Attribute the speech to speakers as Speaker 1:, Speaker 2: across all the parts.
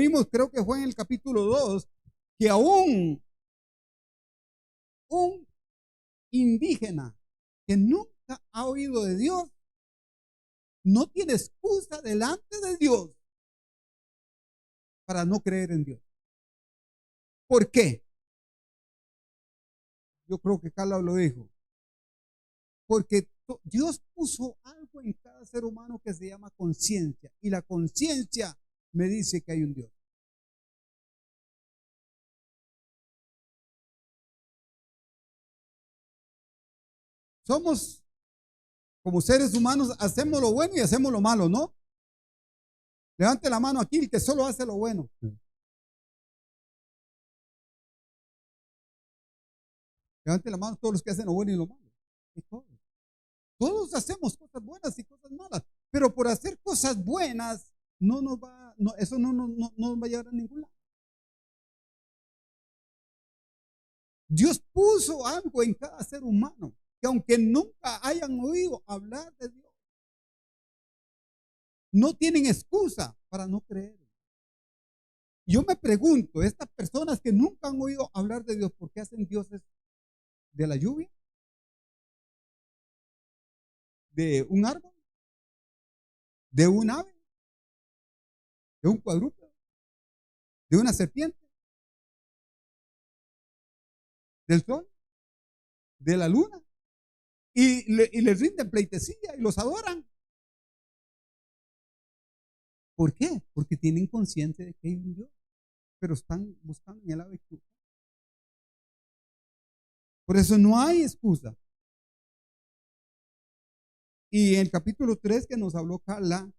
Speaker 1: vimos, creo que fue en el capítulo 2, que aún un indígena que nunca ha oído de Dios no tiene excusa delante de Dios para no creer en Dios. ¿Por qué? Yo creo que Carla lo dijo. Porque Dios puso algo en cada ser humano que se llama conciencia. Y la conciencia me dice que hay un Dios. Somos, como seres humanos, hacemos lo bueno y hacemos lo malo, ¿no? Levante la mano aquí el que solo hace lo bueno. Levante la mano todos los que hacen lo bueno y lo malo. Y todos hacemos cosas buenas y cosas malas, pero por hacer cosas buenas no nos va, no, eso no nos va a llevar a ningún lado. Dios puso algo en cada ser humano que aunque nunca hayan oído hablar de Dios, no tienen excusa para no creer. Yo me pregunto, estas personas que nunca han oído hablar de Dios, ¿por qué hacen dioses de la lluvia? ¿De un árbol? ¿De un ave? ¿De un cuadrúpedo? ¿De una serpiente? ¿Del sol? ¿De la luna? Y les rinden pleitesía y los adoran. ¿Por qué? Porque tienen conciencia de que hay un Dios, pero están buscando en el lado excusa. Por eso no hay excusa. Y en el capítulo 3 que nos habló Carla,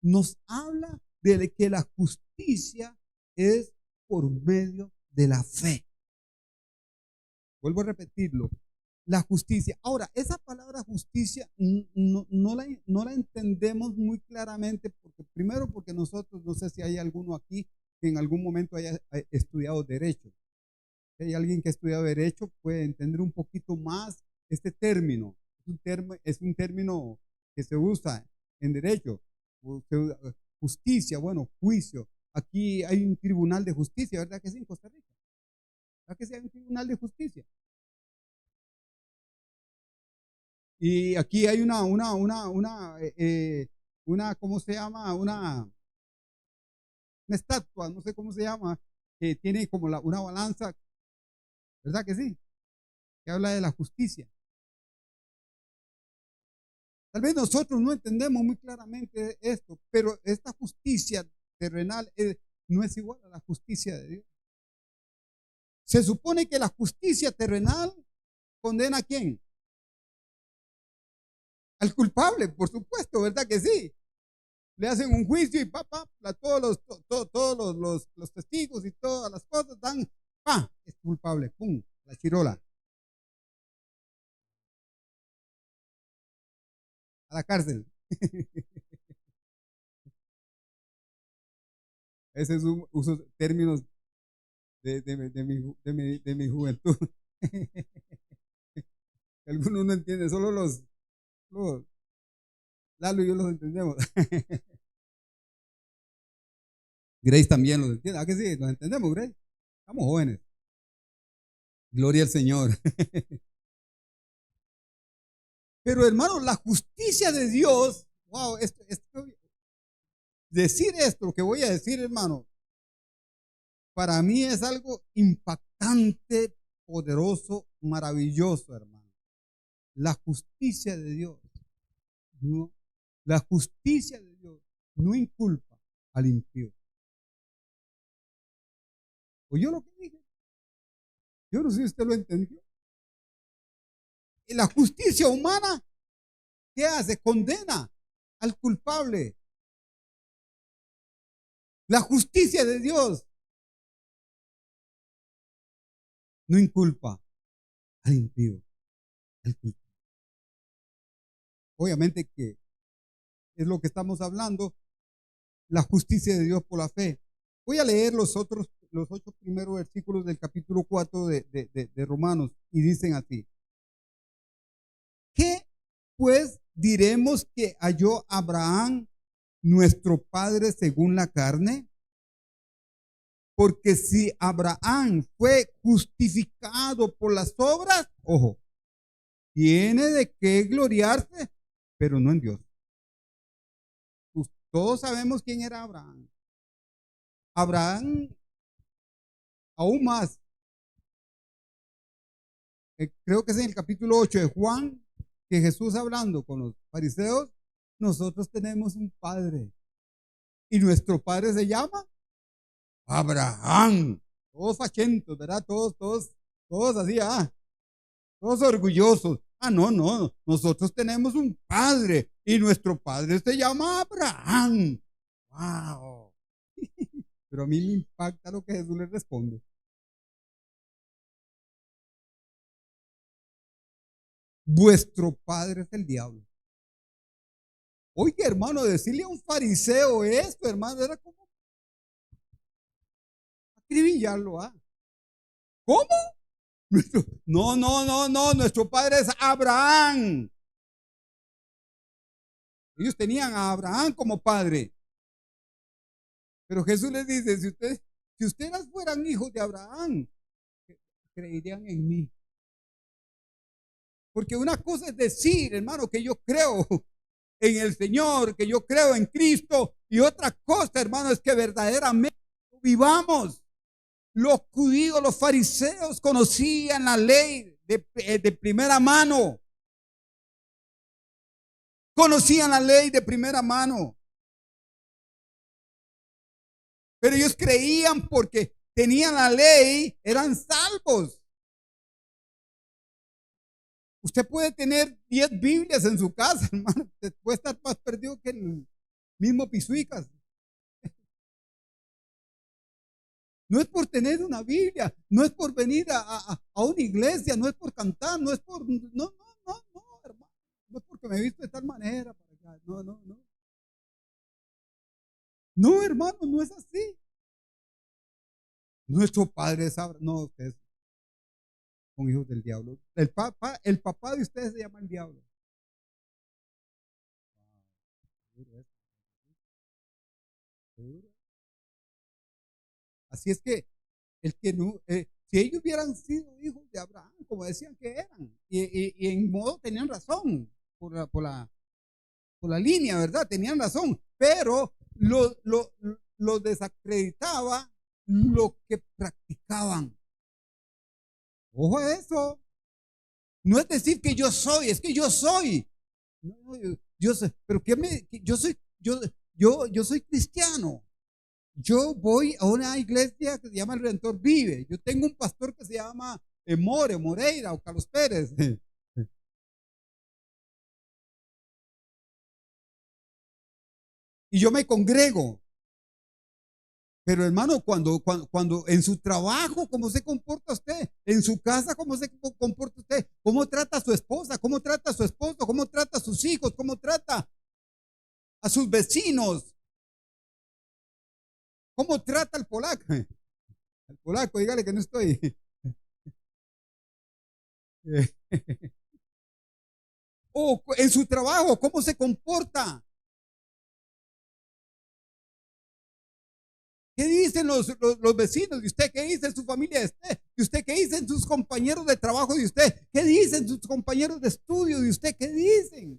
Speaker 1: nos habla de que la justicia es por medio de la fe. Vuelvo a repetirlo. La justicia. Ahora, esa palabra justicia no la entendemos muy claramente, porque primero porque nosotros, no sé si hay alguno aquí que en algún momento haya estudiado derecho. Si hay alguien que ha estudiado derecho, puede entender un poquito más este término. Es un término que se usa en derecho. Justicia, bueno, juicio. Aquí hay un tribunal de justicia, ¿verdad que sí, en Costa Rica? ¿Verdad que sí hay un tribunal de justicia? Y aquí hay ¿cómo se llama? Una estatua, no sé cómo se llama, que tiene como una balanza, ¿verdad que sí? Que habla de la justicia. Tal vez nosotros no entendemos muy claramente esto, pero esta justicia terrenal no es igual a la justicia de Dios. Se supone que la justicia terrenal condena a quién? Al culpable, por supuesto, ¿verdad que sí? Le hacen un juicio y todos los testigos y todas las cosas dan, es culpable, pum, la chirola. A la cárcel. Ese es un uso términos de mi juventud. Algunos no entienden, solo Lalo y yo los entendemos. Grace también los entiende. ¿A que sí? ¿Los entendemos, Grace? Estamos jóvenes. Gloria al Señor. Pero hermano, la justicia de Dios, wow, decir esto, lo que voy a decir, hermano, para mí es algo impactante, poderoso, maravilloso, hermano. La justicia de Dios, no, la justicia de Dios no inculpa al impío. ¿Oyó lo que dije? Yo no sé si usted lo entendió. Y la justicia humana, ¿qué hace? Condena al culpable. La justicia de Dios no inculpa al impío. Obviamente que es lo que estamos hablando, la justicia de Dios por la fe. Voy a leer los 8 primeros versículos del capítulo 4 de Romanos y dicen así. ¿Qué pues diremos que halló Abraham, nuestro padre según la carne? Porque si Abraham fue justificado por las obras, ojo, tiene de qué gloriarse, pero no en Dios. Pues todos sabemos quién era Abraham. Abraham, aún más, creo que es en el capítulo 8 de Juan, que Jesús hablando con los fariseos, nosotros tenemos un padre. Y nuestro padre se llama Abraham. Todos fachentos, ¿verdad? Todos así, todos orgullosos. No, nosotros tenemos un padre y nuestro padre se llama Abraham. Wow. Pero a mí me impacta lo que Jesús le responde. Vuestro padre es el diablo. Oye, hermano, decirle a un fariseo esto, hermano, era como acribillarlo, ¿Cómo? No, nuestro padre es Abraham. Ellos tenían a Abraham como padre. Pero Jesús les dice, si ustedes fueran hijos de Abraham, creerían en mí. Porque una cosa es decir, hermano, que yo creo en el Señor, que yo creo en Cristo, y otra cosa, hermano, es que verdaderamente vivamos. Los judíos, los fariseos conocían la ley de primera mano. Conocían la ley de primera mano. Pero ellos creían porque tenían la ley, eran salvos. Usted puede tener 10 Biblias en su casa, hermano. Usted puede estar más perdido que el mismo Pisuicas. No es por tener una Biblia, no es por venir a una iglesia, no es por cantar, no es por, no, hermano. No es porque me he visto de tal manera. No. No, hermano, no es así. Nuestro padre es Abraham. No, ustedes son hijos del diablo. El papá de ustedes se llama el diablo. Así es que el que no, si ellos hubieran sido hijos de Abraham, como decían que eran, y en modo tenían razón por la línea, ¿verdad? Tenían razón, pero lo desacreditaba lo que practicaban. Ojo a eso. No es decir que yo soy, es que yo soy. No, yo soy, pero yo soy cristiano. Yo voy a una iglesia que se llama El Redentor Vive. Yo tengo un pastor que se llama Moreira o Carlos Pérez. Y yo me congrego. Pero hermano, cuando en su trabajo, ¿cómo se comporta usted? En su casa, ¿cómo se comporta usted? ¿Cómo trata a su esposa? ¿Cómo trata a su esposo? ¿Cómo trata a sus hijos? ¿Cómo trata a sus vecinos? ¿Cómo trata al polaco? Al polaco, dígale que no estoy. O en su trabajo, ¿cómo se comporta? ¿Qué dicen los vecinos de usted? ¿Qué dicen su familia de usted? ¿Y usted qué dicen sus compañeros de trabajo de usted? ¿Qué dicen sus compañeros de estudio de usted? ¿Qué dicen?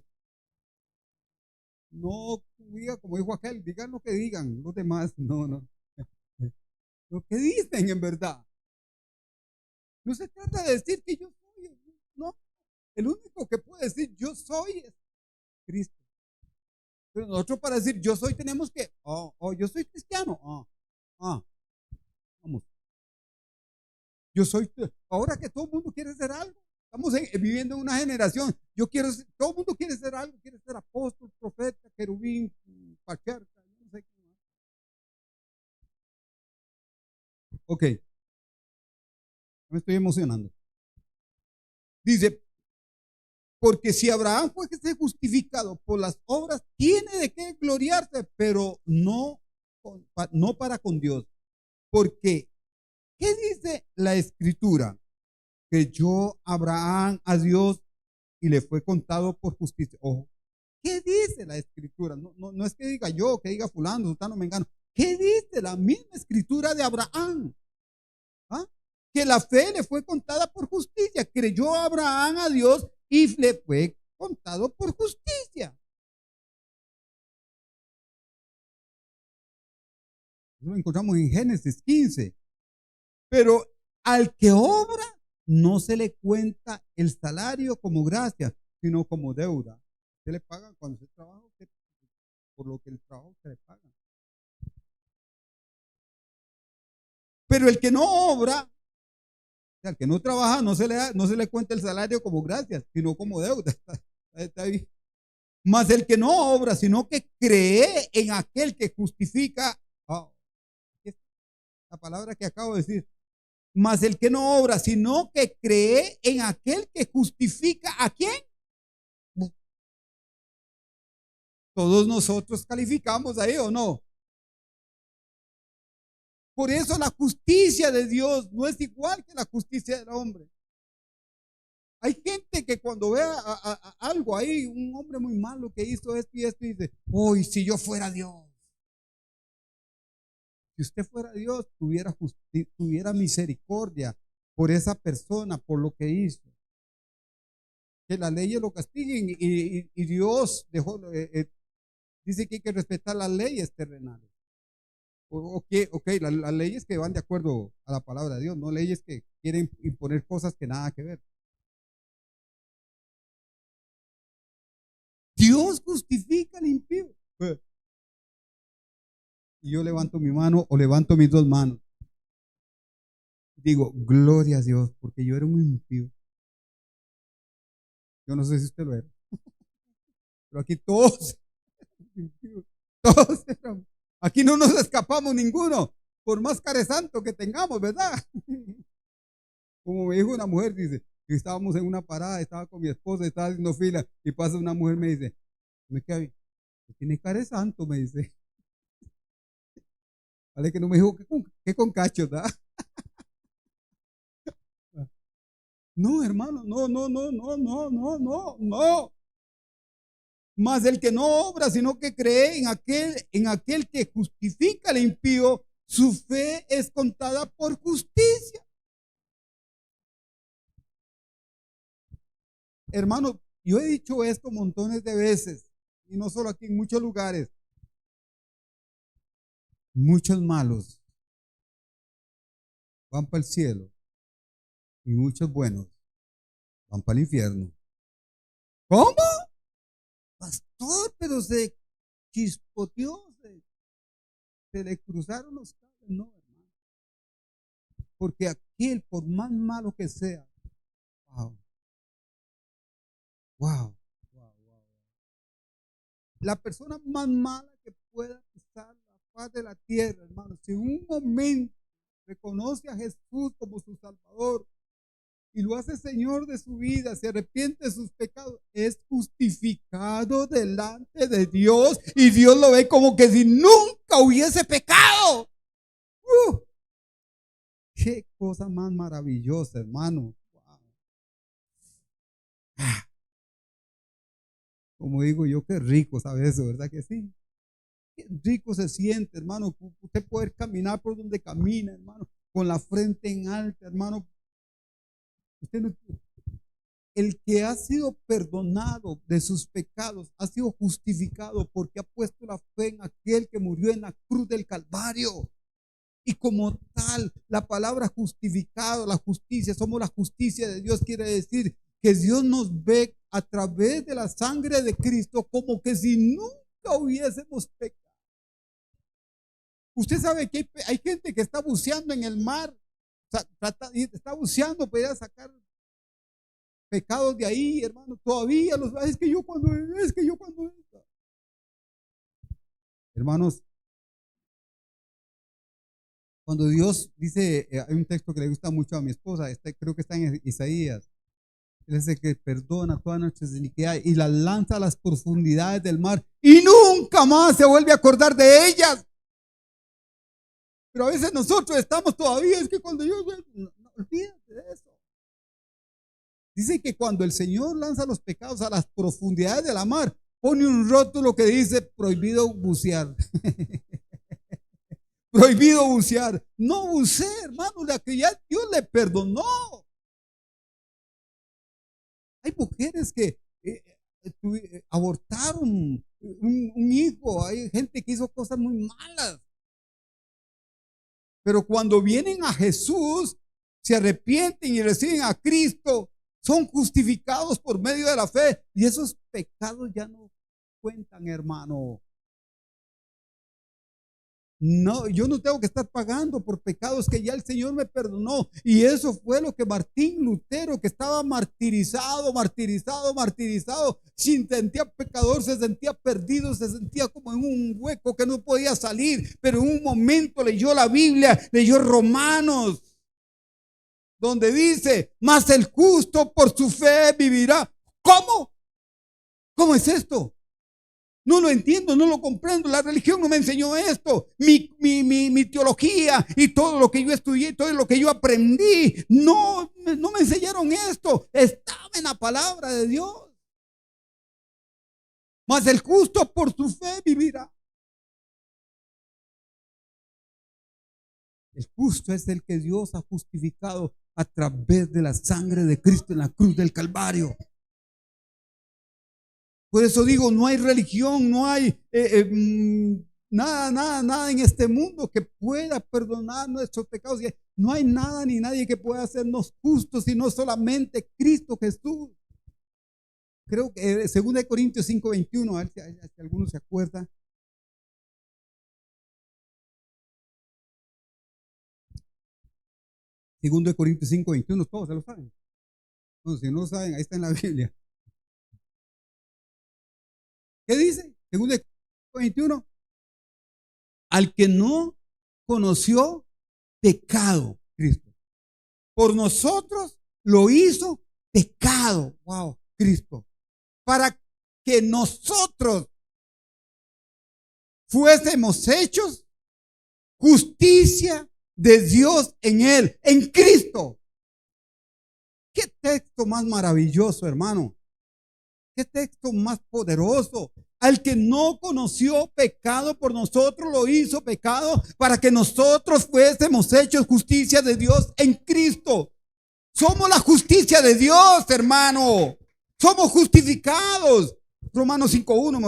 Speaker 1: No diga como dijo aquel, digan lo que digan los demás. No. Lo que dicen en verdad. No se trata de decir que yo soy. No. El único que puede decir yo soy es Cristo. Pero nosotros para decir yo soy tenemos que, yo soy cristiano. Vamos. Yo soy, ahora que todo el mundo quiere ser algo, estamos viviendo en una generación, todo el mundo quiere ser algo, quiere ser apóstol, profeta, querubín, patriarca, no sé qué más. Ok, me estoy emocionando. Dice, porque si Abraham fue justificado por las obras, tiene de qué gloriarse, pero no para con Dios. Porque, ¿qué dice la Escritura? Que yo Abraham a Dios y le fue contado por justicia. Ojo, ¿qué dice la Escritura? No es que diga yo, que diga fulano, sultano, mengano. ¿Qué dice la misma escritura de Abraham? ¿Ah? Que la fe le fue contada por justicia. Creyó Abraham a Dios y le fue contado por justicia. Lo encontramos en Génesis 15. Pero al que obra no se le cuenta el salario como gracia, sino como deuda. Se le paga cuando se trabaja, por lo que el trabajo se le paga. Pero el que no obra, o sea, el que no trabaja, no se le cuenta el salario como gracia, sino como deuda. Está bien. Mas el que no obra, sino que cree en aquel que justifica. La palabra que acabo de decir. Mas el que no obra, sino que cree en aquel que justifica ¿a quién? Todos nosotros calificamos ahí, ¿o no? Por eso la justicia de Dios no es igual que la justicia del hombre. Hay gente que cuando ve a algo ahí, un hombre muy malo que hizo esto y esto, y dice, uy, si yo fuera Dios. Si usted fuera Dios, tuviera misericordia por esa persona, por lo que hizo. Que las leyes lo castiguen y Dios dejó, dice que hay que respetar las leyes terrenales. Las leyes que van de acuerdo a la palabra de Dios, no leyes que quieren imponer cosas que nada que ver. Dios justifica al impío. Y yo levanto mi mano o levanto mis dos manos. Digo, gloria a Dios, porque yo era un impío. Yo no sé si usted lo era. Pero aquí todos éramos. Aquí no nos escapamos ninguno, por más caresanto que tengamos, ¿verdad? Como me dijo una mujer, dice, que estábamos en una parada, estaba con mi esposa, estaba haciendo fila, y pasa una mujer, me dice, me queda bien, tiene caresanto, me dice. Vale, que no me dijo que con cachos, ¿verdad? No, hermano, no. Mas el que no obra, sino que cree en aquel que justifica al impío, su fe es contada por justicia. Hermano, yo he dicho esto montones de veces, y no solo aquí, en muchos lugares. Muchos malos van para el cielo y muchos buenos van para el infierno. ¿Cómo? Pastor, pero se chispoteó, se le cruzaron los cables. No, hermano. Porque aquel, por más malo que sea, wow. La persona más mala que pueda pisar la faz de la tierra, hermano, si en un momento reconoce a Jesús como su Salvador y lo hace Señor de su vida, se arrepiente de sus pecados, es justificado delante de Dios y Dios lo ve como que si nunca hubiese pecado. Qué cosa más maravillosa, hermano. Wow. Como digo yo, qué rico sabe eso, ¿verdad que sí? Qué rico se siente, hermano, usted poder caminar por donde camina, hermano, con la frente en alta, hermano. El que ha sido perdonado de sus pecados ha sido justificado porque ha puesto la fe en aquel que murió en la cruz del Calvario. Y como tal, la palabra justificado, la justicia, somos la justicia de Dios, quiere decir que Dios nos ve a través de la sangre de Cristo como que si nunca hubiésemos pecado. Usted sabe que hay gente que está buceando en el mar, o sea, está buceando para ir a sacar pecados de ahí, hermano, todavía los es que yo cuando hermanos, cuando Dios dice, hay un texto que le gusta mucho a mi esposa, creo que está en Isaías, él dice que perdona todas nuestras iniquidades y las lanza a las profundidades del mar y nunca más se vuelve a acordar de ellas. Pero a veces nosotros estamos todavía, es que cuando yo, no olvídate de eso. Dice que cuando el Señor lanza los pecados a las profundidades de la mar, pone un rótulo que dice prohibido bucear. Prohibido bucear. No bucé, hermano, la que ya Dios le perdonó. Hay mujeres que abortaron un hijo. Hay gente que hizo cosas muy malas. Pero cuando vienen a Jesús, se arrepienten y reciben a Cristo, son justificados por medio de la fe. Y esos pecados ya no cuentan, hermano. No, yo no tengo que estar pagando por pecados que ya el Señor me perdonó. Y eso fue lo que Martín Lutero, que estaba martirizado, se sentía pecador, se sentía perdido, se sentía como en un hueco que no podía salir. Pero en un momento leyó la Biblia, leyó Romanos, donde dice: mas el justo por su fe vivirá. ¿Cómo? ¿Cómo es esto? No lo entiendo, no lo comprendo. La religión no me enseñó esto. Mi teología y todo lo que yo estudié, todo lo que yo aprendí, no me enseñaron esto. Estaba en la palabra de Dios. Mas el justo por su fe vivirá. El justo es el que Dios ha justificado a través de la sangre de Cristo en la cruz del Calvario. Por eso digo, no hay religión, no hay nada en este mundo que pueda perdonar nuestros pecados. No hay nada ni nadie que pueda hacernos justos, sino solamente Cristo Jesús. Creo que 2 Corintios 5:21, a ver si alguno se acuerda. Segundo de Corintios 5:21, todos se lo saben. No, si no lo saben, ahí está en la Biblia. ¿Qué dice? Segundo de Corintios 5:21. Al que no conoció pecado, Cristo, por nosotros lo hizo pecado. Wow, Cristo. Para que nosotros fuésemos hechos justicia de Dios en Él, en Cristo. Qué texto más maravilloso, hermano. Qué texto más poderoso. Al que no conoció pecado por nosotros lo hizo pecado para que nosotros fuésemos hechos justicia de Dios en Cristo. Somos la justicia de Dios, hermano. Somos justificados. Romanos 5:1,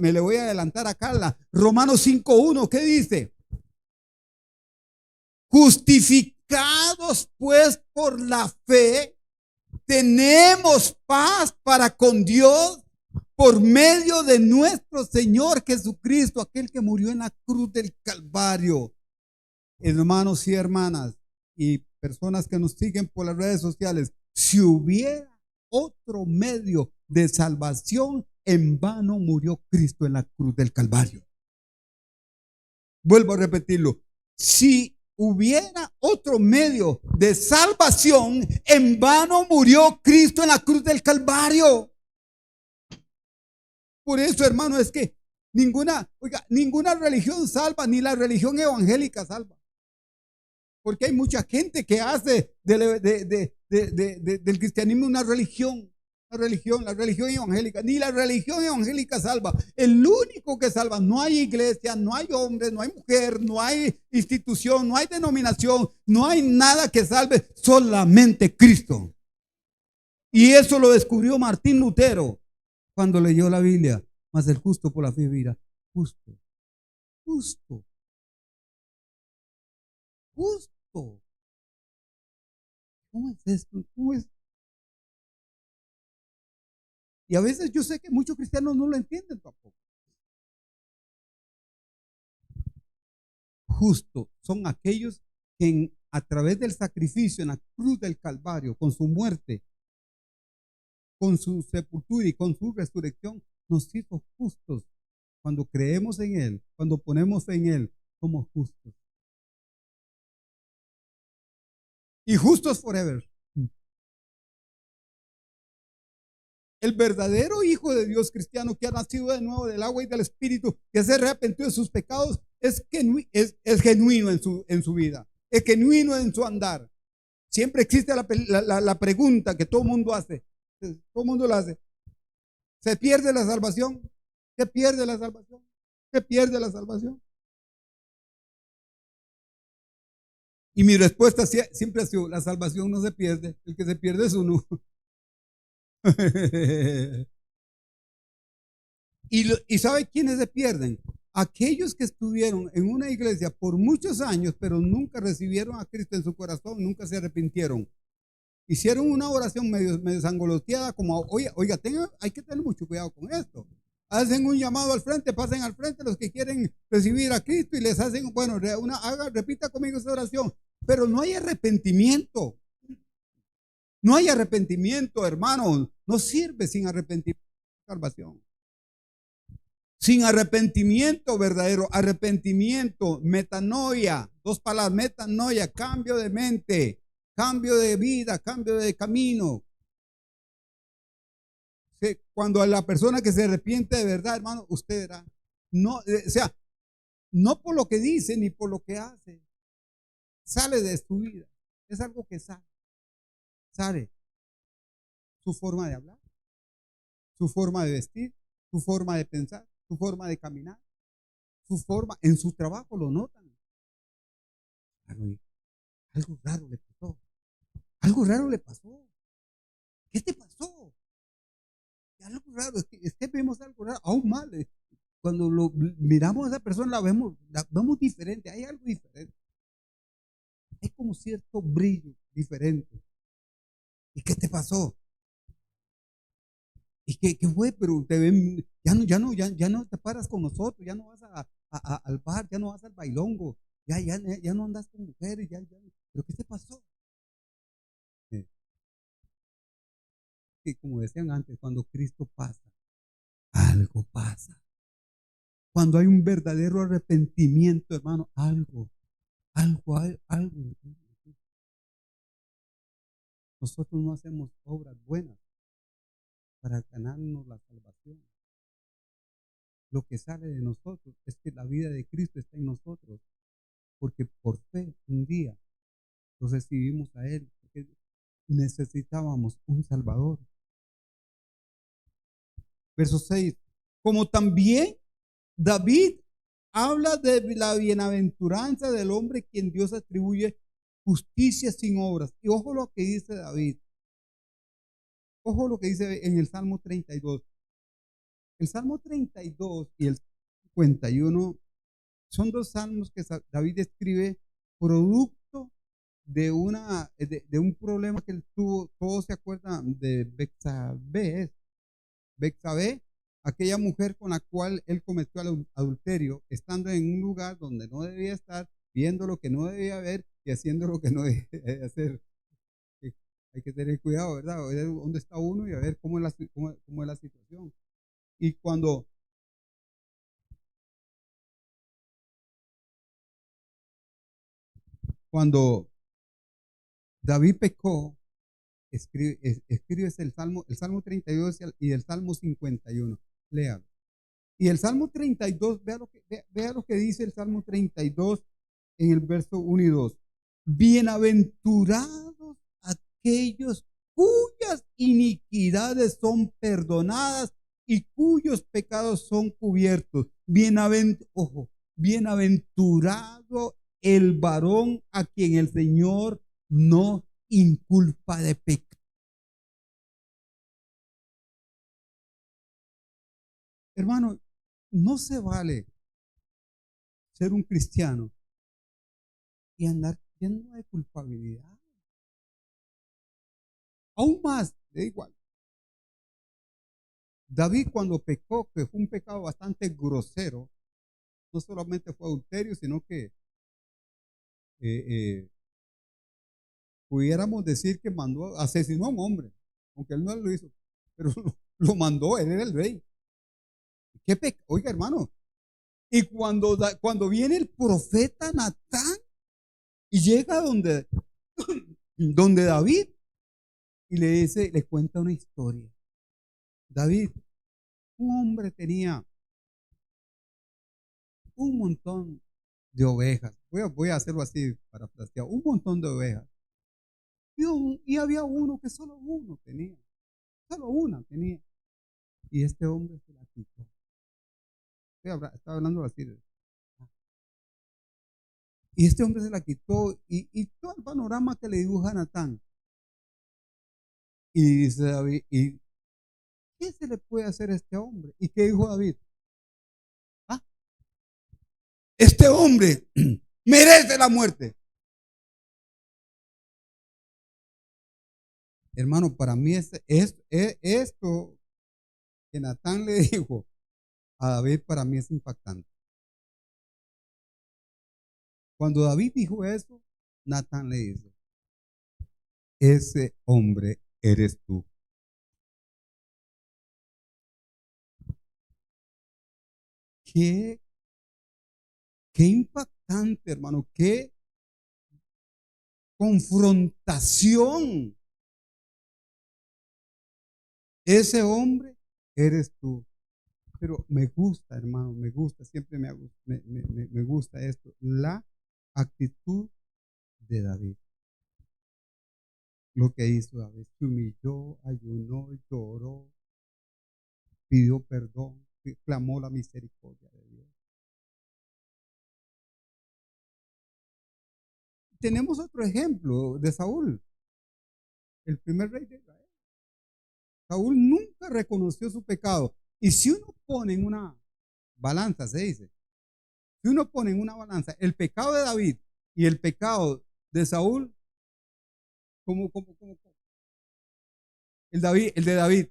Speaker 1: me le voy a adelantar a Carla. Romanos 5:1, ¿qué dice? Justificados pues por la fe, tenemos paz para con Dios por medio de nuestro Señor Jesucristo, aquel que murió en la cruz del Calvario. Hermanos y hermanas y personas que nos siguen por las redes sociales, si hubiera otro medio de salvación, en vano murió Cristo en la cruz del Calvario. Vuelvo a repetirlo. Si hubiera otro medio de salvación, en vano murió Cristo en la cruz del Calvario. Por eso, hermano, es que ninguna religión salva, ni la religión evangélica salva. Porque hay mucha gente que hace del cristianismo una religión. La religión evangélica. Ni la religión evangélica salva. El único que salva, no hay iglesia, no hay hombre, no hay mujer, no hay institución, no hay denominación, no hay nada que salve, solamente Cristo. Y eso lo descubrió Martín Lutero cuando leyó la Biblia. Mas el justo por la fe vivirá. Justo. ¿Cómo es esto? ¿Cómo es? Y a veces yo sé que muchos cristianos no lo entienden tampoco. Justo son aquellos que a través del sacrificio en la cruz del Calvario, con su muerte, con su sepultura y con su resurrección, nos hizo justos. Cuando creemos en Él, cuando ponemos fe en Él, somos justos. Y justos forever. El verdadero Hijo de Dios cristiano que ha nacido de nuevo del agua y del Espíritu, que se arrepintió de sus pecados, es genuino en su vida, es genuino en su andar. Siempre existe la pregunta que todo el mundo hace. Todo el mundo la hace. ¿Se pierde la salvación? ¿Se pierde la salvación? ¿Se pierde la salvación? Y mi respuesta siempre ha sido, la salvación no se pierde, el que se pierde es uno. ¿Y sabe quiénes se pierden? Aquellos que estuvieron en una iglesia por muchos años, pero nunca recibieron a Cristo en su corazón, nunca se arrepintieron. Hicieron una oración medio sangoloteada, como, oiga, hay que tener mucho cuidado con esto. Hacen un llamado al frente, pasen al frente los que quieren recibir a Cristo y les hacen, bueno, repita conmigo esa oración, pero no hay arrepentimiento. No hay arrepentimiento, hermanos. No sirve sin arrepentimiento salvación. Sin arrepentimiento verdadero, arrepentimiento, metanoia, dos palabras, metanoia, cambio de mente, cambio de vida, cambio de camino. Cuando a la persona que se arrepiente de verdad, hermano, usted era, no, o sea, no por lo que dice ni por lo que hace, sale de su vida. Es algo que sale su forma de hablar, su forma de vestir, su forma de pensar, su forma de caminar, su forma, en su trabajo lo notan. Algo raro le pasó. Algo raro le pasó. ¿Qué te pasó? Algo raro, es que vemos algo raro, aún mal. Cuando miramos a esa persona la vemos diferente, hay algo diferente. Hay como cierto brillo diferente. ¿Y qué te pasó? ¿Y qué fue? Pero te ven, ya no te paras con nosotros, ya no vas al bar, ya no vas al bailongo, ya no andas con mujeres, ¿pero qué te pasó? Que como decían antes, cuando Cristo pasa, algo pasa. Cuando hay un verdadero arrepentimiento, hermano, algo. Nosotros no hacemos obras buenas para ganarnos la salvación. Lo que sale de nosotros es que la vida de Cristo está en nosotros, porque por fe un día lo recibimos a Él, porque necesitábamos un Salvador. Verso 6. Como también David habla de la bienaventuranza del hombre quien Dios atribuye justicia sin obras. Y ojo lo que dice David. Ojo lo que dice en el Salmo 32. El Salmo 32 y el 51 son dos salmos que David escribe producto de un problema que él tuvo. Todos se acuerdan de Betsabé. Betsabé, aquella mujer con la cual él cometió adulterio, estando en un lugar donde no debía estar, viendo lo que no debía ver y haciendo lo que no debía hacer. Hay que tener cuidado, ¿verdad? A ver dónde está uno y a ver cómo es la situación. Y cuando David pecó, escribe el Salmo 32 y el Salmo 51. Léalo. Y el Salmo 32, vea lo que dice el Salmo 32 en el verso 1 y 2. Bienaventurados aquellos cuyas iniquidades son perdonadas y cuyos pecados son cubiertos. Bienaventurado el varón a quien el Señor no inculpa de pecado. Hermano, no se vale ser un cristiano y andar lleno de culpabilidad. Aún más, da igual. David cuando pecó, que fue un pecado bastante grosero, no solamente fue adulterio, sino que eh, eh, pudiéramos decir que asesinó a un hombre, aunque él no lo hizo, pero lo mandó, él era el rey. Oiga, hermano, y cuando viene el profeta Natán y llega donde David y le cuenta una historia. David, un hombre tenía un montón de ovejas. Voy a hacerlo así para parafraseado. Un montón de ovejas. Y había uno que solo uno tenía. Solo una tenía. Y este hombre se la quitó. Estaba hablando así. Y este hombre se la quitó y todo el panorama que le dibuja Natán. Y dice David, ¿y qué se le puede hacer a este hombre? ¿Y qué dijo David? Ah, este hombre merece la muerte. Hermano, para mí esto que Natán le dijo a David, para mí es impactante. Cuando David dijo eso, Natán le dice, ese hombre eres tú. Qué, qué impactante, hermano, qué confrontación. Ese hombre eres tú. Pero me gusta, hermano, me gusta, siempre me gusta esto, la actitud de David. Lo que hizo David, se humilló, ayunó, lloró, pidió perdón, clamó la misericordia de Dios. Tenemos otro ejemplo de Saúl, el primer rey de Israel. Saúl nunca reconoció su pecado. Y si uno pone en una balanza, se dice, si uno pone en una balanza el pecado de David y el pecado de Saúl, ¿cómo? El de David.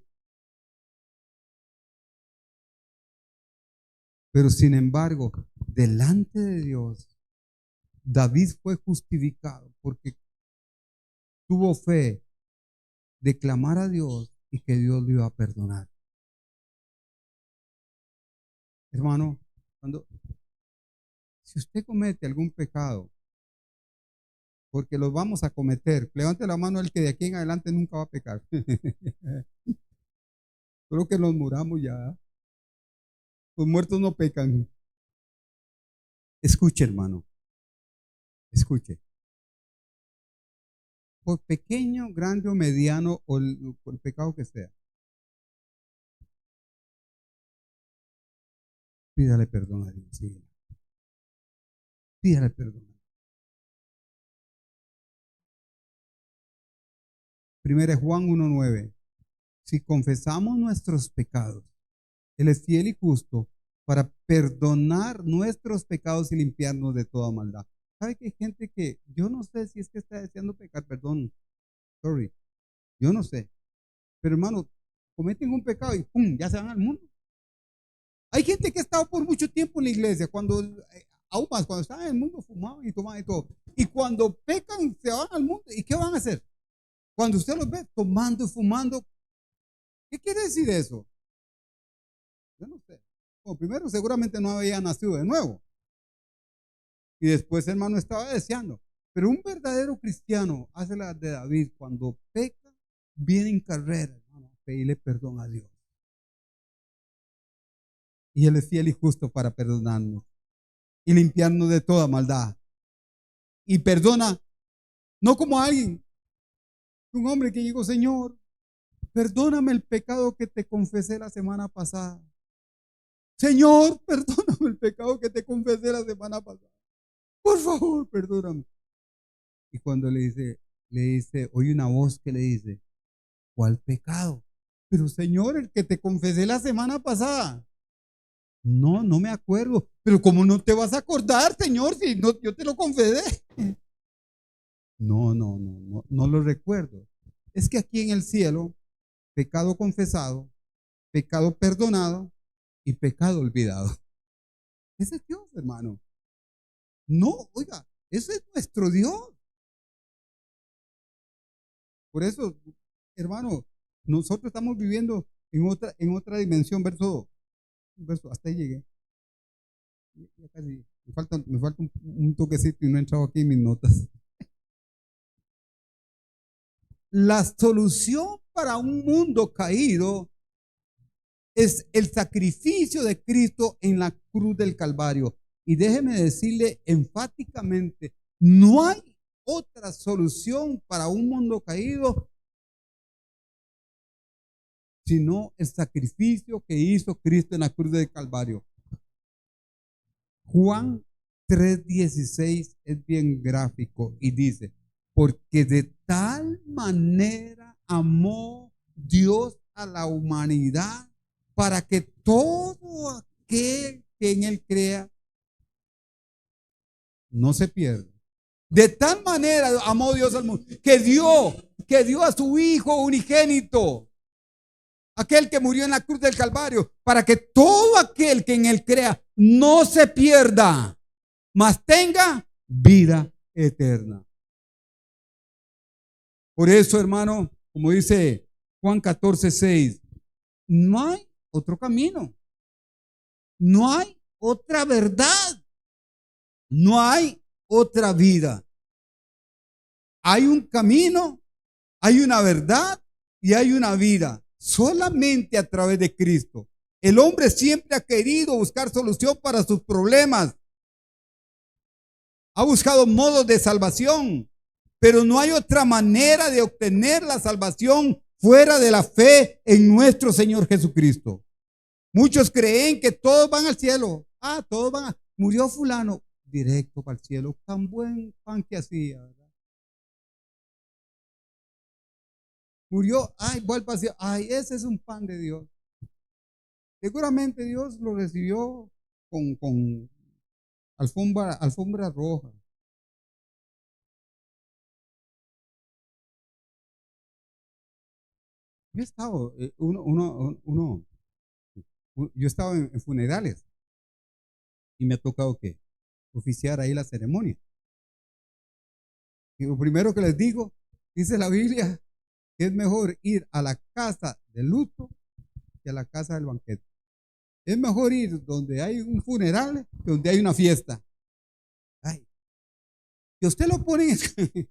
Speaker 1: Pero sin embargo, delante de Dios, David fue justificado porque tuvo fe de clamar a Dios y que Dios lo iba a perdonar. Hermano, si usted comete algún pecado, porque los vamos a cometer, levante la mano el que de aquí en adelante nunca va a pecar. Solo que nos muramos ya. Los muertos no pecan. Escuche, hermano, escuche. Por pequeño, grande o mediano o el pecado que sea, pídale perdón a Dios. Sí. Pídale perdón. Primera Juan 1:9. Si confesamos nuestros pecados, Él es fiel y justo para perdonar nuestros pecados y limpiarnos de toda maldad. ¿Sabe que hay gente que yo no sé si es que está deseando pecar? Perdón, sorry, yo no sé. Pero hermano, cometen un pecado y ¡pum! Ya se van al mundo. Hay gente que ha estado por mucho tiempo en la iglesia, aún más, cuando estaban en el mundo fumaban y tomaban y todo. Y cuando pecan, se van al mundo. ¿Y qué van a hacer? Cuando usted los ve tomando y fumando, ¿qué quiere decir eso? Yo no sé. Bueno, primero, seguramente no había nacido de nuevo. Y después, hermano, estaba deseando. Pero un verdadero cristiano hace la de David. Cuando peca, viene en carrera, hermano, a pedirle perdón a Dios. Y Él es fiel y justo para perdonarnos y limpiarnos de toda maldad. Y perdona, no como alguien, un hombre que llegó, Señor, perdóname el pecado que te confesé la semana pasada. Señor, perdóname el pecado que te confesé la semana pasada. Por favor, perdóname. Y cuando le dice, oye una voz que le dice, ¿cuál pecado? Pero Señor, el que te confesé la semana pasada. No, no me acuerdo. Pero ¿cómo no te vas a acordar, Señor, si no, yo te lo confesé? No lo recuerdo. Es que aquí en el cielo, pecado confesado, pecado perdonado y pecado olvidado. Ese es Dios, hermano. No, oiga, ese es nuestro Dios. Por eso, hermano, nosotros estamos viviendo en otra dimensión, hasta ahí llegué. Ya casi, me falta un toquecito y no he entrado aquí en mis notas. La solución para un mundo caído es el sacrificio de Cristo en la cruz del Calvario. Y déjeme decirle enfáticamente, no hay otra solución para un mundo caído sino el sacrificio que hizo Cristo en la cruz del Calvario. Juan 3:16 es bien gráfico y dice, porque de tal manera amó Dios a la humanidad para que todo aquel que en él crea no se pierda. De tal manera amó Dios al mundo que dio a su Hijo unigénito, aquel que murió en la cruz del Calvario, para que todo aquel que en él crea no se pierda, mas tenga vida eterna. Por eso, hermano, como dice Juan 14:6, no hay otro camino, no hay otra verdad, no hay otra vida. Hay un camino, hay una verdad y hay una vida, solamente a través de Cristo. El hombre siempre ha querido buscar solución para sus problemas. Ha buscado modos de salvación, pero no hay otra manera de obtener la salvación fuera de la fe en nuestro Señor Jesucristo. Muchos creen que todos van al cielo. Todos van. Murió fulano, directo para el cielo. Tan buen pan que hacía, ¿verdad? Murió, vuelve al cielo. Ese es un pan de Dios. Seguramente Dios lo recibió con alfombra roja. Yo he estado, yo he estado en funerales y me ha tocado que oficiar ahí la ceremonia. Y lo primero que les digo, dice la Biblia, que es mejor ir a la casa del luto que a la casa del banquete. Es mejor ir donde hay un funeral que donde hay una fiesta. Si usted lo pone, si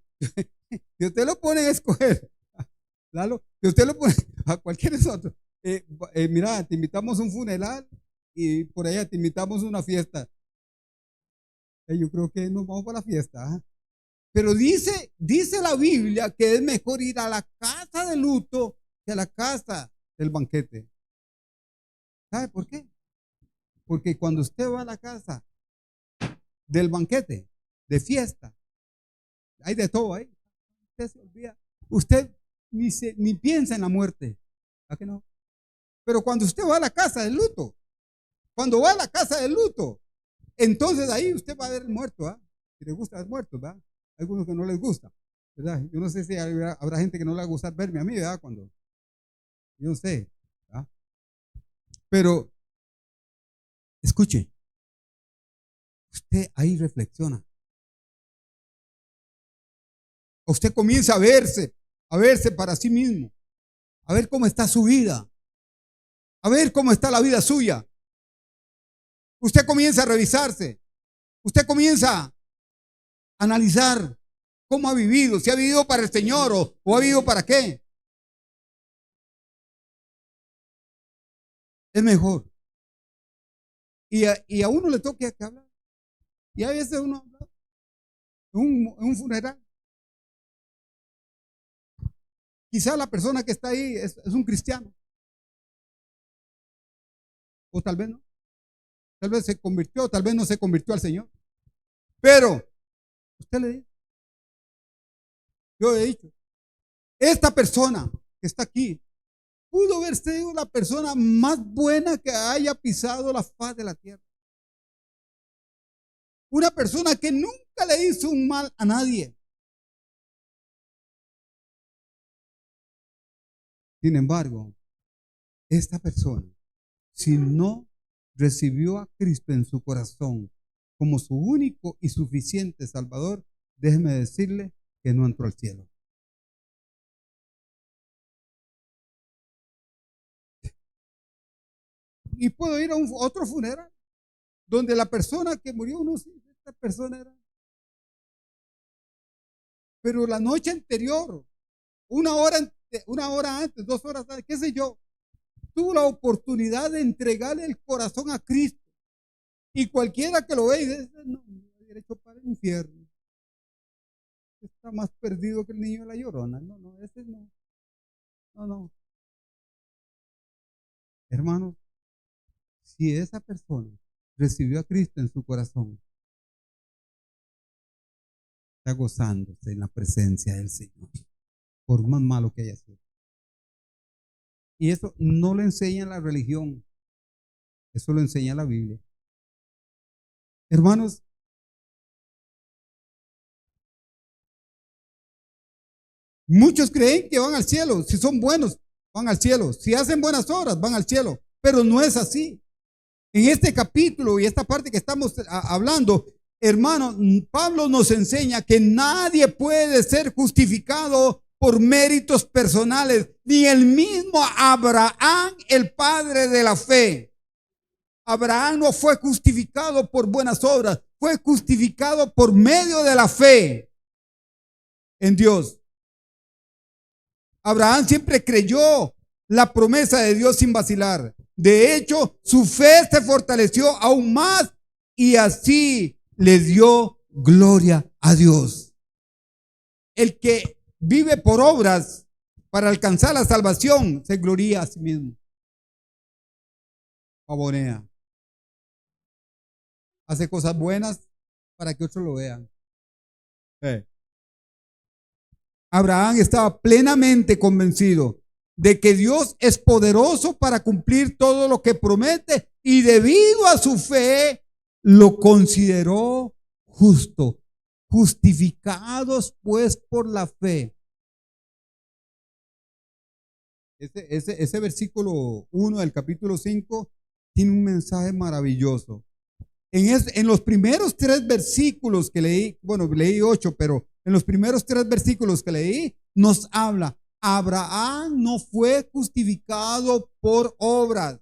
Speaker 1: usted lo pone a escoger, Lalo, si usted lo pone a cualquier otro, mira, te invitamos a un funeral y por allá te invitamos a una fiesta. Yo creo que nos vamos para la fiesta. Pero dice la Biblia que es mejor ir a la casa del luto que a la casa del banquete. ¿Sabe por qué? Porque cuando usted va a la casa del banquete, de fiesta, hay de todo ahí. Usted se olvida. Usted ni piensa en la muerte. ¿A qué no? Pero cuando usted va a la casa del luto, cuando va a la casa del luto, entonces ahí usted va a ver el muerto, ¿ah? Si le gusta ver muertos, ¿verdad? Algunos que no les gusta, ¿verdad? Yo no sé si habrá gente que no le va a gustar verme a mí, ¿verdad? Yo no sé, ¿verdad? Pero, escuche, usted ahí reflexiona. Usted comienza a verse para sí mismo, a ver cómo está su vida, a ver cómo está la vida suya. Usted comienza a revisarse, usted comienza a analizar cómo ha vivido, si ha vivido para el Señor o ha vivido para qué. Es mejor. Y a uno le toca que hablar. Y a veces uno habla en un funeral. Quizá la persona que está ahí es un cristiano. O tal vez no. Tal vez se convirtió, tal vez no se convirtió al Señor. Pero, usted le dice, yo he dicho, esta persona que está aquí pudo haber sido la persona más buena que haya pisado la faz de la tierra. Una persona que nunca le hizo un mal a nadie. Sin embargo, esta persona, si no recibió a Cristo en su corazón como su único y suficiente Salvador, déjeme decirle que no entró al cielo. Y puedo ir a otro funeral donde la persona que murió, uno sí, esta persona era. Pero la noche anterior, una hora antes, 2 horas antes, qué sé yo, tuvo la oportunidad de entregarle el corazón a Cristo. Y cualquiera que lo ve y dice, no, derecho para el infierno. Está más perdido que el niño de la Llorona. No, no, ese no. No, no. Hermanos, si esa persona recibió a Cristo en su corazón, está gozándose en la presencia del Señor, por más malo que haya sido. Y eso no lo enseña la religión, eso lo enseña la Biblia. Hermanos, muchos creen que van al cielo, si son buenos, van al cielo, si hacen buenas obras, van al cielo, pero no es así. En este capítulo y esta parte que estamos hablando, hermano, Pablo nos enseña que nadie puede ser justificado por méritos personales, ni el mismo Abraham, el padre de la fe. Abraham no fue justificado por buenas obras, fue justificado por medio de la fe en Dios. Abraham siempre creyó la promesa de Dios sin vacilar. De hecho, su fe se fortaleció aún más y así le dio gloria a Dios. El que vive por obras para alcanzar la salvación se gloría a sí mismo. Pavonea. Hace cosas buenas para que otros lo vean. Abraham estaba plenamente convencido de que Dios es poderoso para cumplir todo lo que promete y debido a su fe lo consideró justo. Justificados pues por la fe. Ese versículo 1 del capítulo 5 tiene un mensaje maravilloso. En los primeros 3 versículos que leí, bueno, leí 8, pero en los primeros 3 versículos que leí, nos habla, Abraham no fue justificado por obras,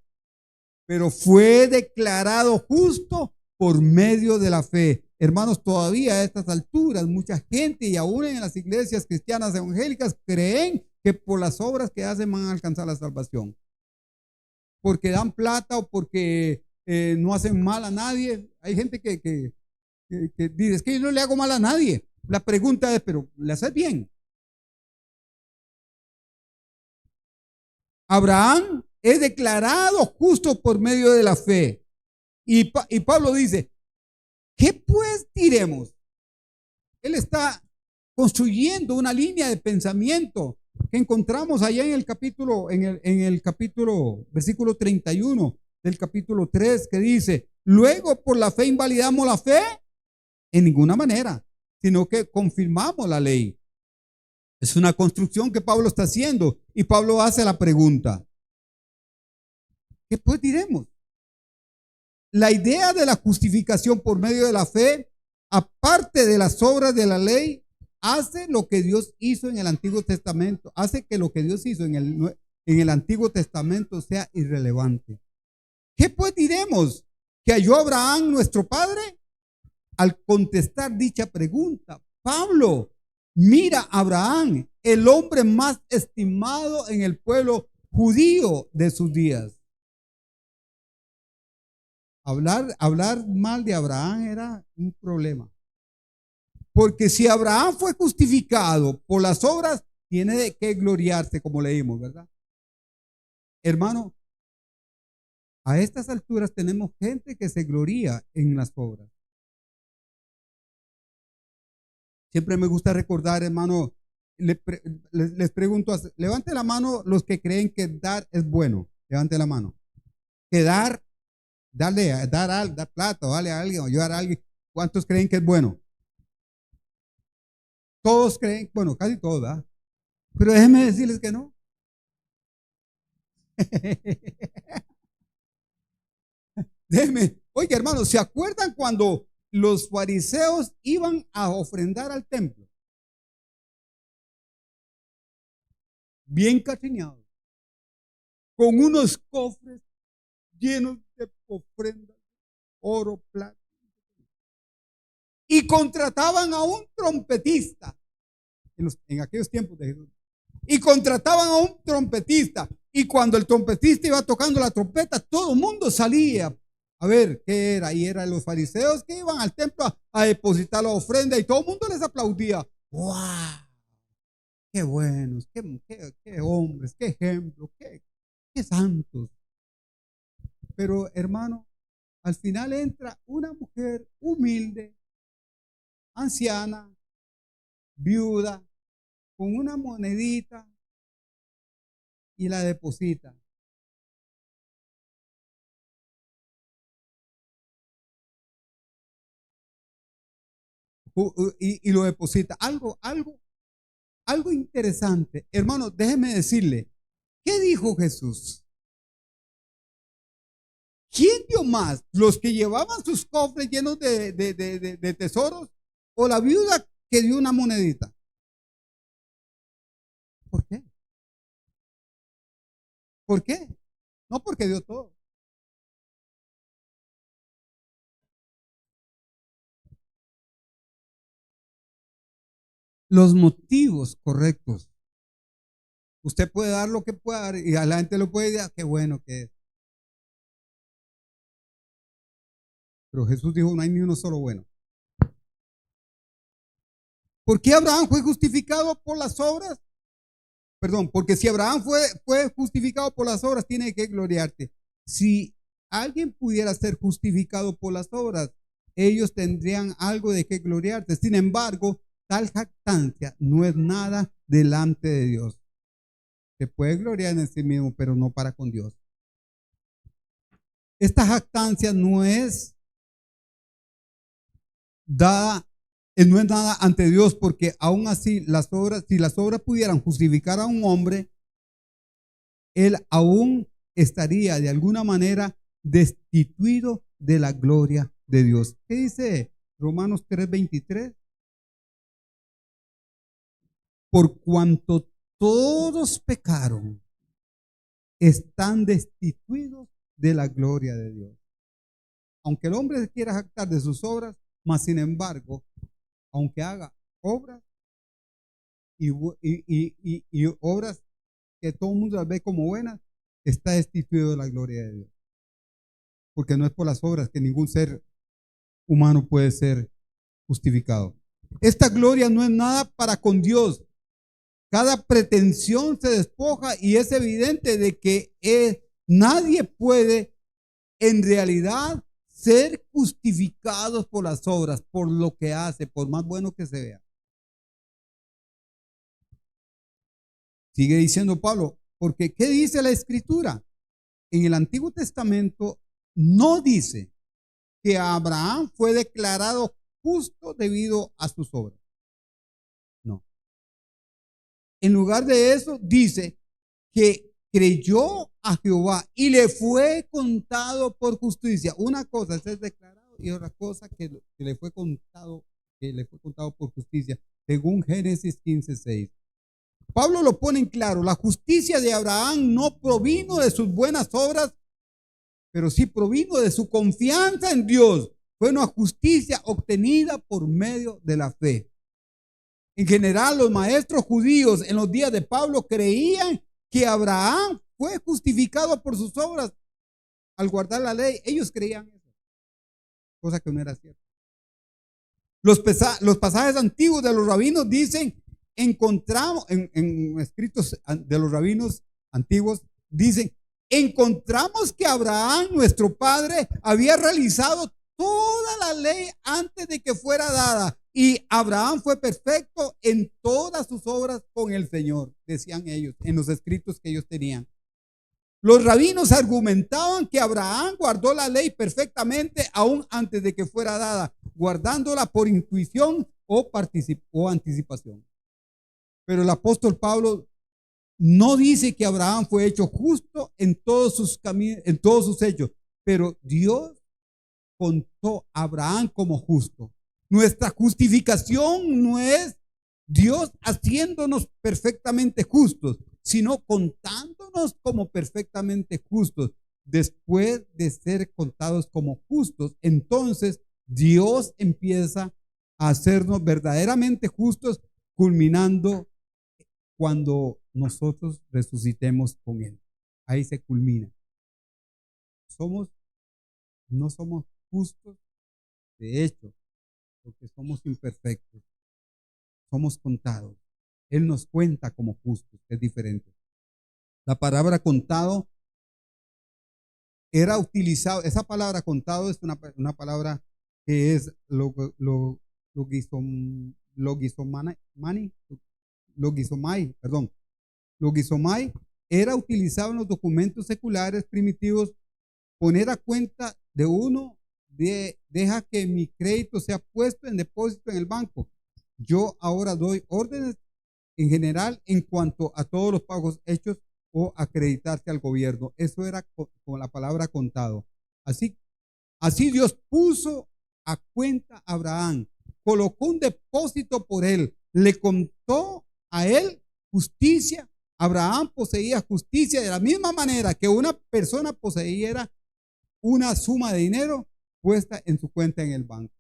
Speaker 1: pero fue declarado justo por medio de la fe. Hermanos, todavía a estas alturas, mucha gente y aún en las iglesias cristianas evangélicas creen que por las obras que hacen van a alcanzar la salvación. Porque dan plata o porque no hacen mal a nadie. Hay gente que dice, es que yo no le hago mal a nadie. La pregunta es, pero ¿le haces bien? Abraham es declarado justo por medio de la fe. Y Pablo dice, ¿qué pues diremos? Él está construyendo una línea de pensamiento que encontramos allá en el capítulo, en el capítulo, versículo 31 del capítulo 3, que dice, luego por la fe invalidamos la fe en ninguna manera, sino que confirmamos la ley. Es una construcción que Pablo está haciendo y Pablo hace la pregunta, ¿qué pues diremos? La idea de la justificación por medio de la fe, aparte de las obras de la ley, hace lo que Dios hizo en el Antiguo Testamento, hace que lo que Dios hizo en el Antiguo Testamento sea irrelevante. ¿Qué pues diremos? ¿Que halló Abraham nuestro padre? Al contestar dicha pregunta, Pablo mira a Abraham, el hombre más estimado en el pueblo judío de sus días. Hablar mal de Abraham era un problema. Porque si Abraham fue justificado por las obras, tiene de qué gloriarse, como leímos, ¿verdad? Hermano, a estas alturas tenemos gente que se gloría en las obras. Siempre me gusta recordar, hermano, les pregunto, levante la mano los que creen que dar es bueno. Levante la mano. Que dar plata, o darle a alguien, o ayudar a alguien. ¿Cuántos creen que es bueno? Todos creen, bueno, casi todos, ¿verdad? Pero déjenme decirles que no. Déjenme, oye, hermanos, ¿se acuerdan cuando los fariseos iban a ofrendar al templo? Bien cachineados, con unos cofres llenos de ofrendas, oro, plata. Y contrataban a un trompetista en aquellos tiempos de Jesús. Y contrataban a un trompetista. Y cuando el trompetista iba tocando la trompeta, todo el mundo salía a ver qué era. Y eran los fariseos que iban al templo a depositar la ofrenda y todo el mundo les aplaudía. ¡Wow! ¡Qué buenos! ¡Qué hombres! ¡Qué ejemplos! ¡Qué santos! Pero hermano, al final entra una mujer humilde, anciana, viuda con una monedita y la deposita. Y lo deposita. Algo interesante. Hermano, déjeme decirle, ¿qué dijo Jesús? ¿Quién dio más? ¿Los que llevaban sus cofres llenos de tesoros o la viuda que dio una monedita? ¿Por qué? ¿Por qué? No, porque dio todo. Los motivos correctos. Usted puede dar lo que pueda dar y a la gente lo puede decir, qué bueno que es. Pero Jesús dijo, no hay ni uno solo bueno. ¿Por qué Abraham fue justificado por las obras? Perdón, porque si Abraham fue justificado por las obras, tiene que gloriarte. Si alguien pudiera ser justificado por las obras, ellos tendrían algo de qué gloriarse. Sin embargo, tal jactancia no es nada delante de Dios. Se puede gloriar en sí mismo, pero no para con Dios. Esta jactancia no es dada, no es nada ante Dios, porque aún así las obras, si las obras pudieran justificar a un hombre, él aún estaría de alguna manera destituido de la gloria de Dios. ¿Qué dice Romanos 3:23? Por cuanto todos pecaron, están destituidos de la gloria de Dios. Aunque el hombre se quiera jactar de sus obras, mas sin embargo, aunque haga obras y obras que todo el mundo las ve como buenas, está destituido de la gloria de Dios. Porque no es por las obras que ningún ser humano puede ser justificado. Esta gloria no es nada para con Dios. Cada pretensión se despoja y es evidente de que nadie puede en realidad ser justificados por las obras, por lo que hace, por más bueno que se vea. Sigue diciendo Pablo, porque ¿qué dice la Escritura? En el Antiguo Testamento no dice que Abraham fue declarado justo debido a sus obras. No. En lugar de eso, dice que creyó a Jehová y le fue contado por justicia. Una cosa es ser declarado y otra cosa que le fue contado por justicia, según Génesis 15:6. Pablo lo pone en claro, la justicia de Abraham no provino de sus buenas obras, pero sí provino de su confianza en Dios. Fue una justicia obtenida por medio de la fe. En general, los maestros judíos en los días de Pablo creían que Abraham fue justificado por sus obras al guardar la ley. Ellos creían eso, cosa que no era cierto. Los pasajes antiguos de los rabinos dicen, encontramos en escritos de los rabinos antiguos, dicen, encontramos que Abraham, nuestro padre, había realizado toda la ley antes de que fuera dada. Y Abraham fue perfecto en todas sus obras con el Señor, decían ellos, en los escritos que ellos tenían. Los rabinos argumentaban que Abraham guardó la ley perfectamente aún antes de que fuera dada, guardándola por intuición o anticipación. Pero el apóstol Pablo no dice que Abraham fue hecho justo en todos sus caminos, en todos sus hechos, pero Dios contó a Abraham como justo. Nuestra justificación no es Dios haciéndonos perfectamente justos, sino contándonos como perfectamente justos. Después de ser contados como justos, entonces Dios empieza a hacernos verdaderamente justos, culminando cuando nosotros resucitemos con Él. Ahí se culmina. No somos justos, de hecho, porque somos imperfectos. Somos contados. Él nos cuenta como justos, es diferente. La palabra contado era utilizado, esa palabra contado es una palabra que es logizomai era utilizado en los documentos seculares primitivos. Poner a cuenta de uno deja que mi crédito sea puesto en depósito en el banco. Yo ahora doy órdenes en general en cuanto a todos los pagos hechos o acreditarse al gobierno. Eso era con la palabra contado. Así Dios puso a cuenta a Abraham, colocó un depósito por él, le contó a él justicia. Abraham poseía justicia de la misma manera que una persona poseía una suma de dinero puesta en su cuenta en el banco.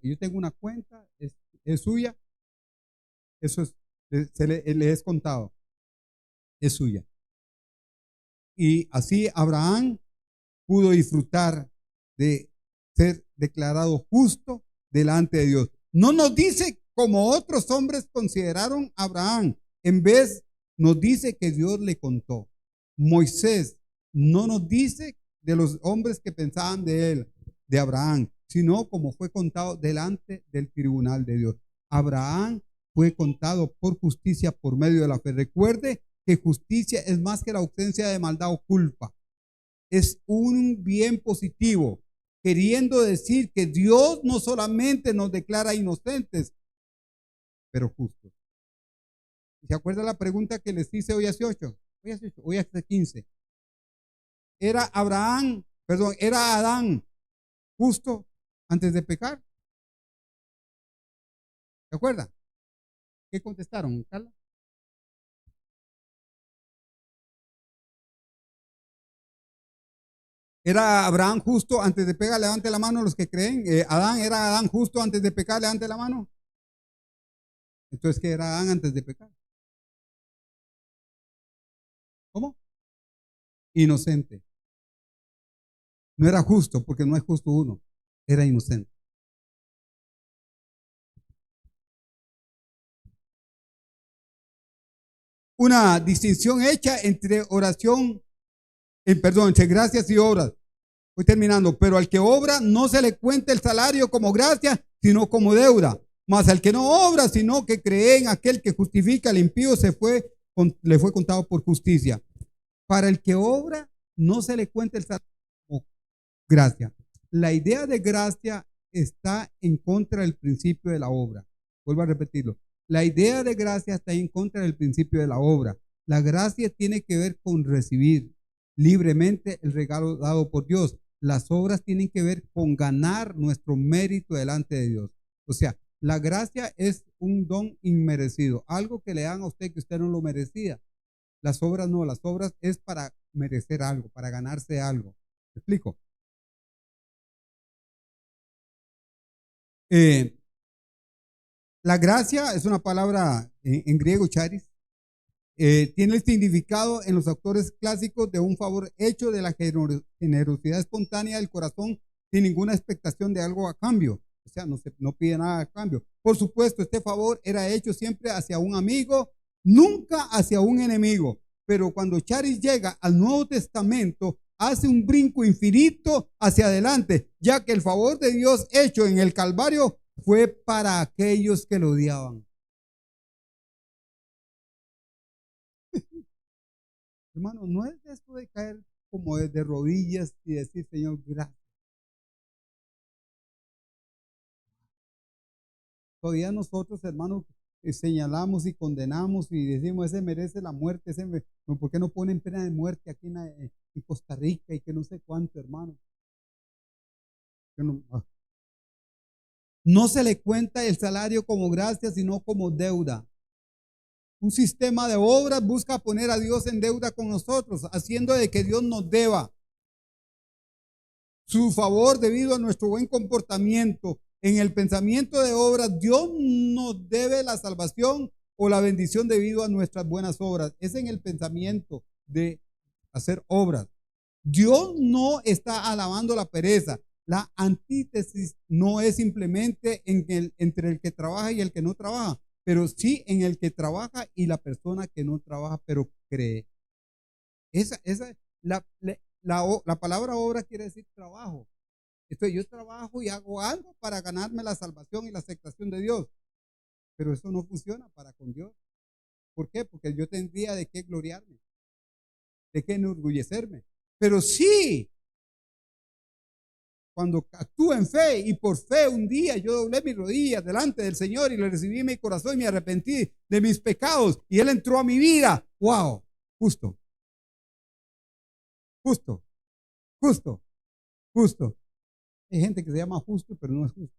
Speaker 1: Yo tengo una cuenta, es suya, eso le es contado, es suya. Y así Abraham pudo disfrutar de ser declarado justo delante de Dios. No nos dice como otros hombres consideraron a Abraham, en vez nos dice que Dios le contó. Moisés no nos dice de los hombres que pensaban de él, de Abraham, sino como fue contado delante del tribunal de Dios. Abraham fue contado por justicia por medio de la fe. Recuerde que justicia es más que la ausencia de maldad o culpa. Es un bien positivo, queriendo decir que Dios no solamente nos declara inocentes, pero justos. ¿Se acuerda la pregunta que les hice hoy hace 8? Hoy hace 15. ¿Era Adán justo antes de pecar? ¿Se acuerda? ¿Qué contestaron, Carla? ¿Era Abraham justo antes de pecar? Levante la mano los que creen. ¿Era Adán justo antes de pecar? Levante la mano. Entonces, ¿qué era Adán antes de pecar? ¿Cómo? Inocente. No era justo, porque no es justo uno. Era inocente. Una distinción hecha entre entre gracias y obras. Voy terminando. Pero al que obra no se le cuenta el salario como gracia, sino como deuda. Mas al que no obra, sino que cree en aquel que justifica al impío, le fue contado por justicia. Para el que obra no se le cuenta el salario como gracia. La idea de gracia está en contra del principio de la obra. Vuelvo a repetirlo. La idea de gracia está en contra del principio de la obra. La gracia tiene que ver con recibir libremente el regalo dado por Dios. Las obras tienen que ver con ganar nuestro mérito delante de Dios. O sea, la gracia es un don inmerecido, algo que le dan a usted que usted no lo merecía. Las obras no, las obras es para merecer algo, para ganarse algo. ¿Me explico? La gracia es una palabra en griego, charis. Tiene el significado en los autores clásicos de un favor hecho de la generosidad espontánea del corazón sin ninguna expectación de algo a cambio. O sea, no pide nada a cambio. Por supuesto, este favor era hecho siempre hacia un amigo, nunca hacia un enemigo. Pero cuando Charis llega al Nuevo Testamento, hace un brinco infinito hacia adelante, ya que el favor de Dios hecho en el Calvario fue para aquellos que lo odiaban. Hermano, no es esto de caer como de rodillas y decir, Señor, gracias. Todavía nosotros, hermanos, señalamos y condenamos y decimos, ese merece la muerte, ¿por qué no ponen pena de muerte aquí en Costa Rica y que no sé cuánto, hermano? No se le cuenta el salario como gracia, sino como deuda. Un sistema de obras busca poner a Dios en deuda con nosotros, haciendo de que Dios nos deba su favor debido a nuestro buen comportamiento. En el pensamiento de obras, Dios nos debe la salvación o la bendición debido a nuestras buenas obras. Es en el pensamiento de hacer obras. Dios no está alabando la pereza. La antítesis no es simplemente entre el que trabaja y el que no trabaja, pero sí en el que trabaja y la persona que no trabaja, pero cree. La palabra obra quiere decir trabajo. Entonces yo trabajo y hago algo para ganarme la salvación y la aceptación de Dios, pero eso no funciona para con Dios. ¿Por qué? Porque yo tendría de qué gloriarme, de qué enorgullecerme. Pero sí, cuando actúo en fe y por fe un día yo doblé mis rodillas delante del Señor y le recibí en mi corazón y me arrepentí de mis pecados y Él entró a mi vida. ¡Wow! Justo, justo, justo, justo. Hay gente que se llama justo, pero no es justo.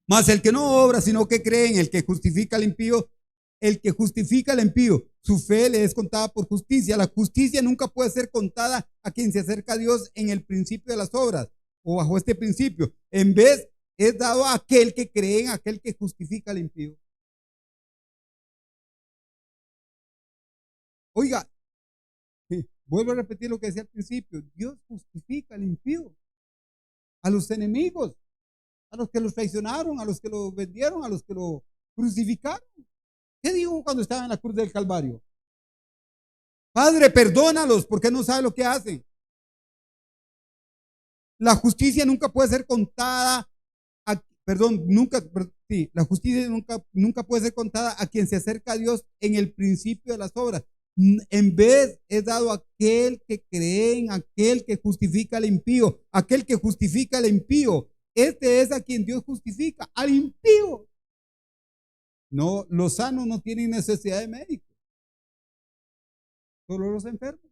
Speaker 1: Mas el que no obra, sino que cree en el que justifica al impío, el que justifica al impío, su fe le es contada por justicia. La justicia nunca puede ser contada a quien se acerca a Dios en el principio de las obras o bajo este principio. En vez, es dado a aquel que cree en aquel que justifica al impío. Oiga, vuelvo a repetir lo que decía al principio. Dios justifica al impío, a los enemigos, a los que los traicionaron, a los que lo vendieron, a los que lo crucificaron. ¿Qué dijo cuando estaba en la cruz del Calvario? Padre, perdónalos porque no sabe lo que hacen. La justicia nunca puede ser contada, la justicia nunca puede ser contada a quien se acerca a Dios en el principio de las obras. En vez es dado a aquel que cree en aquel que justifica al impío, aquel que justifica al impío. Este es a quien Dios justifica, al impío. No, los sanos no tienen necesidad de médico, solo los enfermos.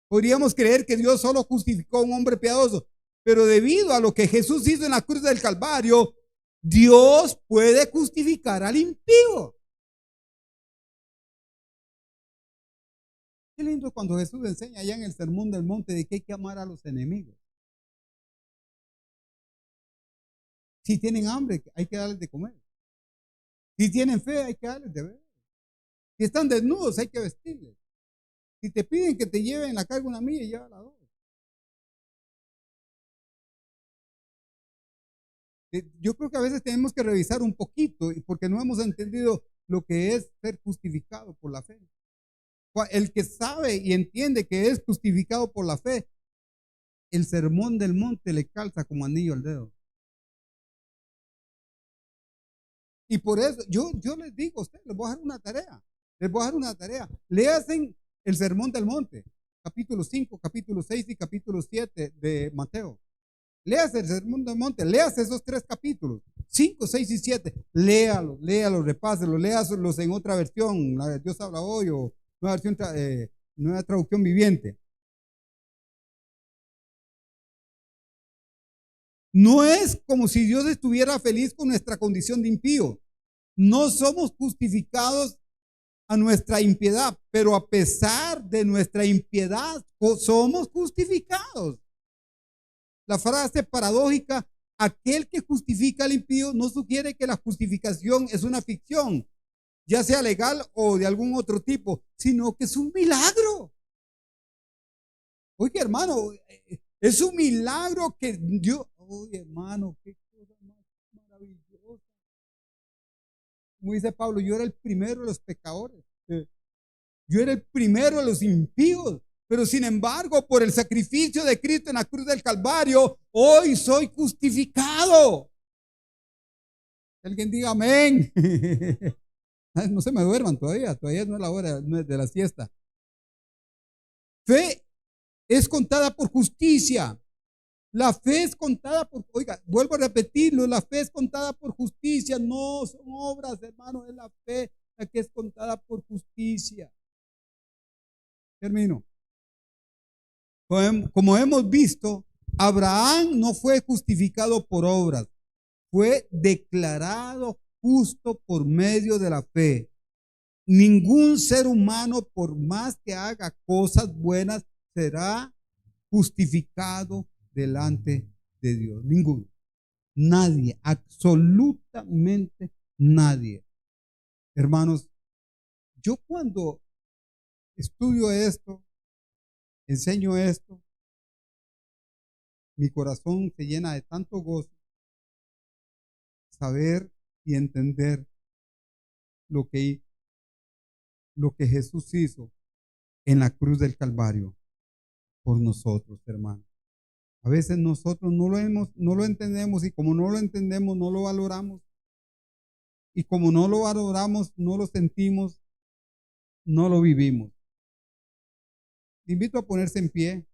Speaker 1: Podríamos creer que Dios solo justificó a un hombre piadoso, pero debido a lo que Jesús hizo en la cruz del Calvario, Dios puede justificar al impío. Qué lindo cuando Jesús enseña allá en el Sermón del Monte de que hay que amar a los enemigos. Si tienen hambre, hay que darles de comer. Si tienen fe, hay que darles de beber. Si están desnudos, hay que vestirles. Si te piden que te lleven la carga una milla, llévala dos. Yo creo que a veces tenemos que revisar un poquito porque no hemos entendido lo que es ser justificado por la fe. El que sabe y entiende que es justificado por la fe, el sermón del monte le calza como anillo al dedo. Y por eso yo les digo a ustedes, les voy a dar una tarea. Les voy a dar una tarea. Léanse el sermón del monte, capítulo 5, capítulo 6 y capítulo 7 de Mateo. Léase el sermón del monte, léase esos 3 capítulos, 5, 6 y 7. Léalos, repáselos, léalos en otra versión, la de Dios habla hoy o nueva traducción viviente. No es como si Dios estuviera feliz con nuestra condición de impío. No somos justificados a nuestra impiedad, pero a pesar de nuestra impiedad, somos justificados. La frase paradójica, aquel que justifica al impío, no sugiere que la justificación es una ficción, ya sea legal o de algún otro tipo, sino que es un milagro. Oye, hermano, es un milagro que Dios, oye, hermano, qué cosa más maravillosa. Como dice Pablo, yo era el primero de los pecadores. Yo era el primero de los impíos. Pero sin embargo, por el sacrificio de Cristo en la cruz del Calvario, hoy soy justificado. Alguien diga amén. No se me duerman todavía no es la hora de la siesta. Fe es contada por justicia. La fe es contada por, oiga, vuelvo a repetirlo, la fe es contada por justicia, no son obras, hermano, es la fe la que es contada por justicia. Termino. Como hemos visto, Abraham no fue justificado por obras, fue declarado justo por medio de la fe. Ningún ser humano, por más que haga cosas buenas, será justificado delante de Dios. Ninguno. Nadie, absolutamente nadie. Hermanos, yo cuando estudio esto, enseño esto, mi corazón se llena de tanto gozo, saber y entender lo que Jesús hizo en la cruz del Calvario. por nosotros, hermano. A veces nosotros no lo entendemos, y como no lo entendemos, no lo valoramos. Y como no lo valoramos, no lo sentimos, no lo vivimos. Te invito a ponerse en pie.